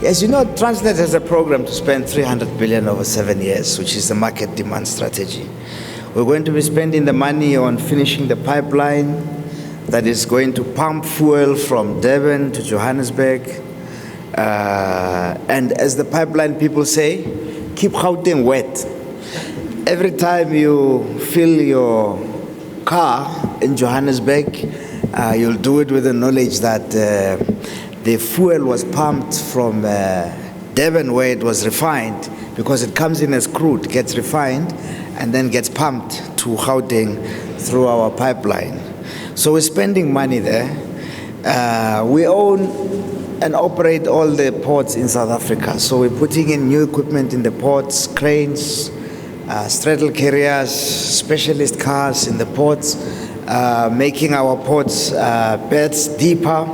As you know, Transnet has a program to spend 300 billion over 7 years, which is the market demand strategy. We're going to be spending the money on finishing the pipeline that is going to pump fuel from Durban to Johannesburg. And as the pipeline people say, keep Gauteng wet. Every time you fill your car in Johannesburg, you'll do it with the knowledge that the fuel was pumped from Durban, where it was refined, because it comes in as crude, gets refined, and then gets pumped to Gauteng through our pipeline. So we're spending money there. We own and operate all the ports in South Africa. So we're putting in new equipment in the ports, cranes, straddle carriers, specialist cars in the ports, making our ports beds deeper,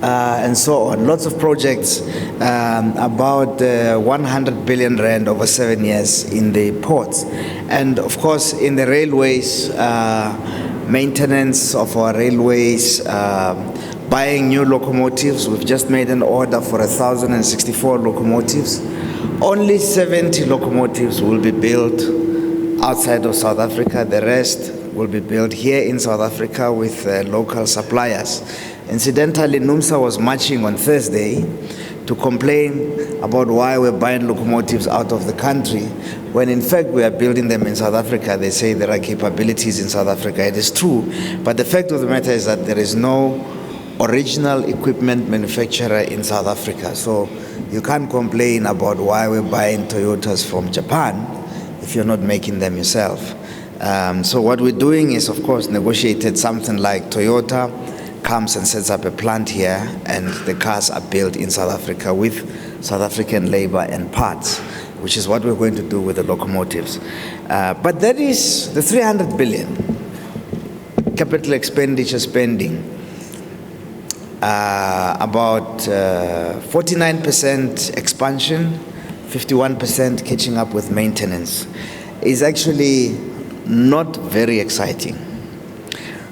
and so on. Lots of projects, about 100 billion rand over 7 years in the ports. And of course, in the railways, maintenance of our railways, buying new locomotives. We've just made an order for 1,064 locomotives. Only 70 locomotives will be built outside of South Africa. The rest will be built here in South Africa with local suppliers. Incidentally, NUMSA was marching on Thursday to complain about why we're buying locomotives out of the country, when in fact we are building them in South Africa. They say there are capabilities in South Africa. It is true, but the fact of the matter is that there is no original equipment manufacturer in South Africa. So you can't complain about why we're buying Toyotas from Japan if you're not making them yourself. So what we're doing is, of course, negotiated something like Toyota comes and sets up a plant here, and the cars are built in South Africa with South African labor and parts, which is what we're going to do with the locomotives. But that is the 300 billion capital expenditure spending. About 49% expansion, 51% catching up with maintenance, is actually not very exciting.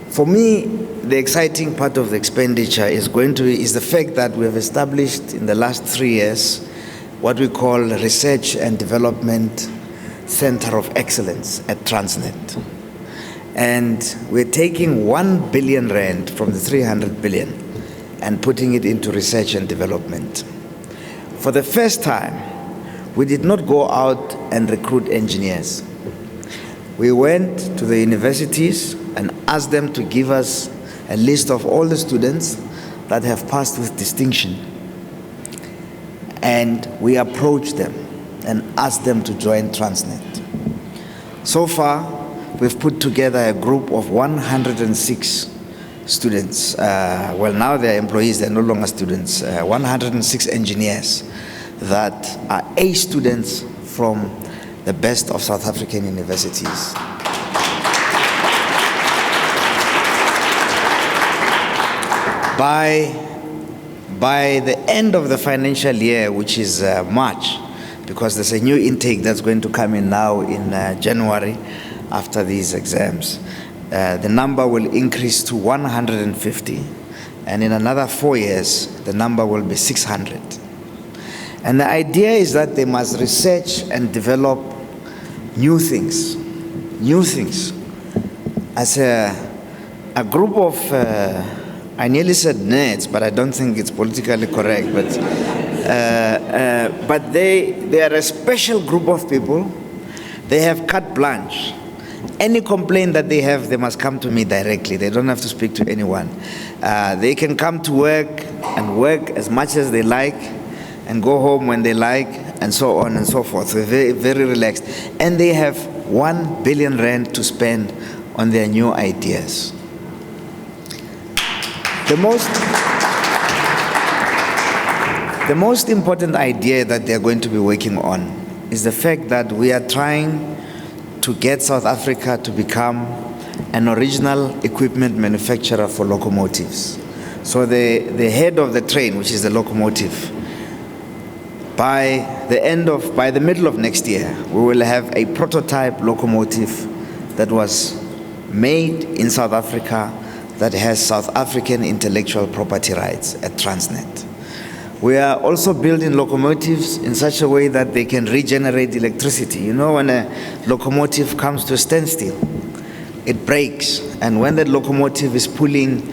For me, the exciting part of the expenditure is the fact that we have established in the last 3 years what we call Research and Development Center of Excellence at Transnet. And we're taking 1 billion rand from the 300 billion and putting it into research and development. For the first time, we did not go out and recruit engineers. We went to the universities and asked them to give us a list of all the students that have passed with distinction. And we approached them and asked them to join Transnet. So far, we've put together a group of 106 students. Well, now they're employees, they're no longer students. 106 engineers that are A students from the best of South African universities. By the end of the financial year, which is March, because there's a new intake that's going to come in now in January after these exams, the number will increase to 150, and in another 4 years, the number will be 600. And the idea is that they must research and develop new things. As a group of, I nearly said nerds, but I don't think it's politically correct, but they are a special group of people. They have carte blanche. Any complaint that they have, they must come to me directly. They don't have to speak to anyone. They can come to work and work as much as they like and go home when they like, and so on and so forth. So very, very relaxed. And they have 1 billion rand to spend on their new ideas. The most important idea that they're going to be working on is the fact that we are trying to get South Africa to become an original equipment manufacturer for locomotives. So the head of the train, which is the locomotive, by the middle of next year, we will have a prototype locomotive that was made in South Africa that has South African intellectual property rights at Transnet. We are also building locomotives in such a way that they can regenerate electricity. You know, when a locomotive comes to a standstill, it breaks. And when that locomotive is pulling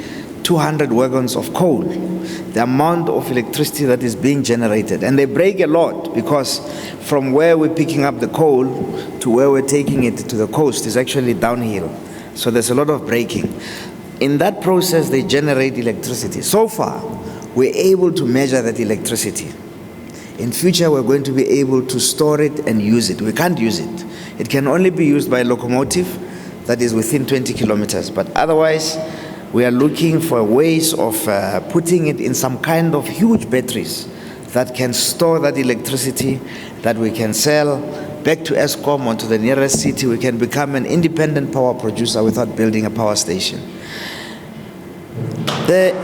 200 wagons of coal, the amount of electricity that is being generated, and they break a lot because from where we're picking up the coal to where we're taking it to the coast is actually downhill. So there's a lot of braking. In that process, they generate electricity. So far, we're able to measure that electricity. In future, we're going to be able to store it and use it. We can't use it. It can only be used by a locomotive that is within 20 kilometers. But otherwise, we are looking for ways of putting it in some kind of huge batteries that can store that electricity that we can sell back to Eskom or to the nearest city. We can become an independent power producer without building a power station. There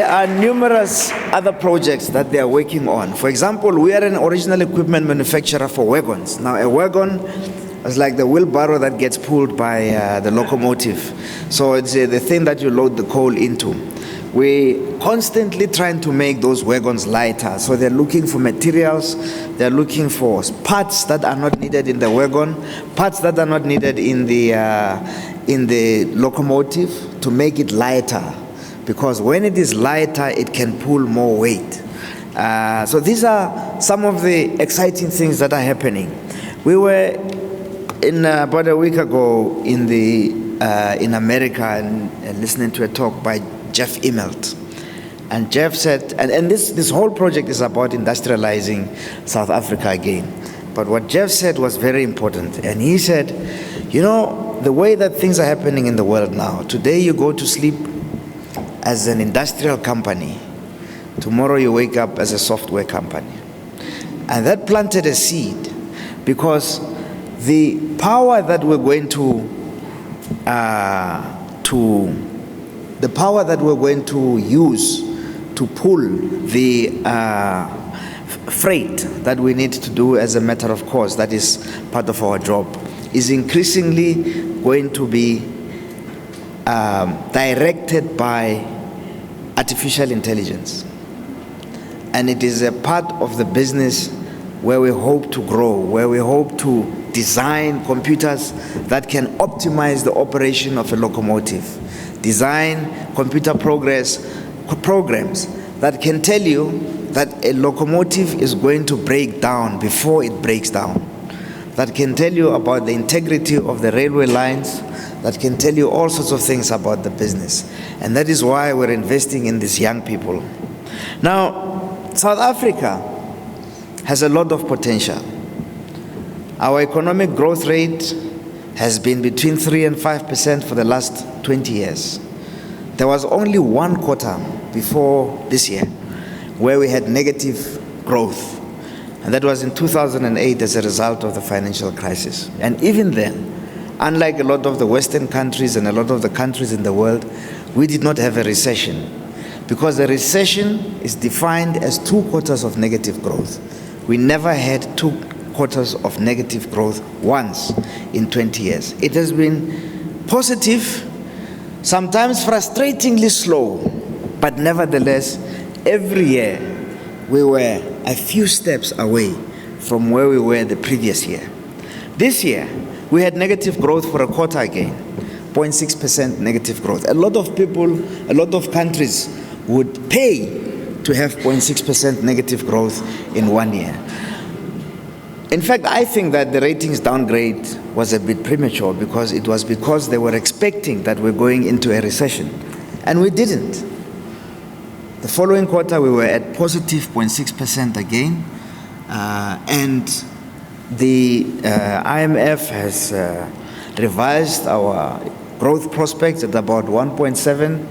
are numerous other projects that they are working on. For example, we are an original equipment manufacturer for wagons. Now, a wagon is like the wheelbarrow that gets pulled by the locomotive. So it's the thing that you load the coal into. We're constantly trying to make those wagons lighter. So they're looking for materials, they're looking for parts that are not needed in the wagon, parts that are not needed in the locomotive to make it lighter. Because when it is lighter, it can pull more weight. So these are some of the exciting things that are happening. We were about a week ago in America and listening to a talk by Jeff Immelt. And Jeff said, and this whole project is about industrializing South Africa again. But what Jeff said was very important. And he said, you know, the way that things are happening in the world now, today you go to sleep as an industrial company, tomorrow you wake up as a software company. And that planted a seed, because the power that we're going to use to pull the freight that we need to do as a matter of course, that is part of our job, is increasingly going to be directed by artificial intelligence. And it is a part of the business where we hope to grow, where we hope to design computers that can optimize the operation of a locomotive, design computer programs that can tell you that a locomotive is going to break down before it breaks down, that can tell you about the integrity of the railway lines, that can tell you all sorts of things about the business. And that is why we're investing in these young people. Now, South Africa has a lot of potential. Our economic growth rate has been between 3 and 5% for the last 20 years. There was only one quarter before this year where we had negative growth, and that was in 2008 as a result of the financial crisis. And even then, unlike a lot of the Western countries and a lot of the countries in the world, we did not have a recession, because a recession is defined as 2 quarters of negative growth. We never had 2 quarters of negative growth once in 20 years. It has been positive, sometimes frustratingly slow, but nevertheless, every year we were a few steps away from where we were the previous year. This year, we had negative growth for a quarter again, 0.6% negative growth. A lot of people, a lot of countries would pay to have 0.6% negative growth in 1 year. In fact, I think that the ratings downgrade was a bit premature, because it was because they were expecting that we're going into a recession, and we didn't. The following quarter, we were at positive 0.6% again, and the IMF has revised our growth prospects at about 1.7%,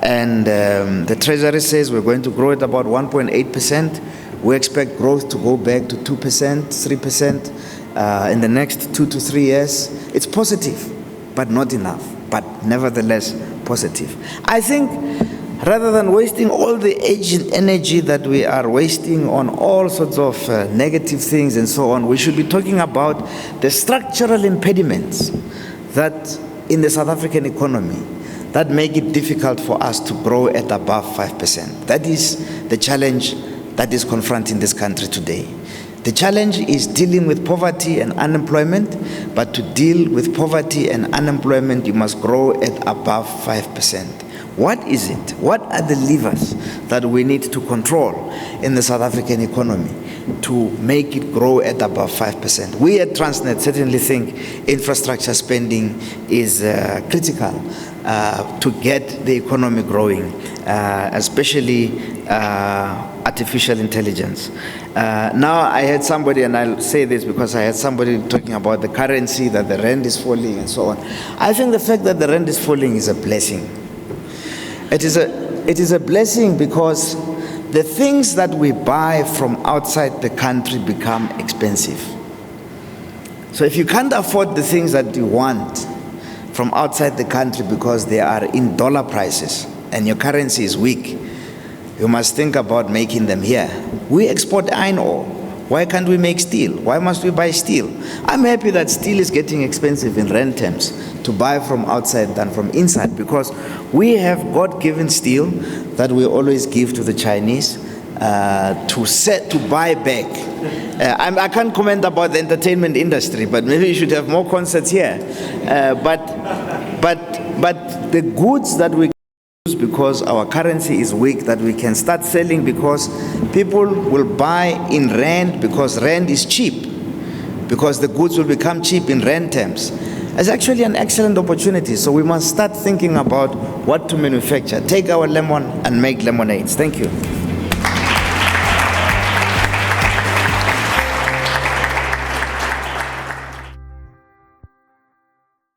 and the Treasury says we're going to grow at about 1.8%. We expect growth to go back to 2%, 3% in the next 2 to 3 years. It's positive, but not enough, but nevertheless positive. I think rather than wasting all the energy that we are wasting on all sorts of negative things and so on, we should be talking about the structural impediments that in the South African economy that make it difficult for us to grow at above 5%. That is the challenge that is confronting this country today. The challenge is dealing with poverty and unemployment, but to deal with poverty and unemployment, you must grow at above 5%. What is it? What are the levers that we need to control in the South African economy to make it grow at above 5%? We at Transnet certainly think infrastructure spending is critical to get the economy growing, especially artificial intelligence. Now I heard somebody, and I'll say this because I heard somebody talking about the currency, that the rand is falling and so on. I think the fact that the rand is falling is a blessing. It is a blessing because the things that we buy from outside the country become expensive. So if you can't afford the things that you want from outside the country because they are in dollar prices and your currency is weak, you must think about making them here. We export iron ore. Why can't we make steel? Why must we buy steel? I'm happy that steel is getting expensive in rand terms to buy from outside than from inside, because we have God-given steel that we always give to the Chinese to buy back. I can't comment about the entertainment industry, but maybe you should have more concerts here. But the goods that we use because our currency is weak, that we can start selling, because people will buy in rand because rand is cheap, because the goods will become cheap in rand terms. It's actually an excellent opportunity. So we must start thinking about what to manufacture. Take our lemon and make lemonades. Thank you.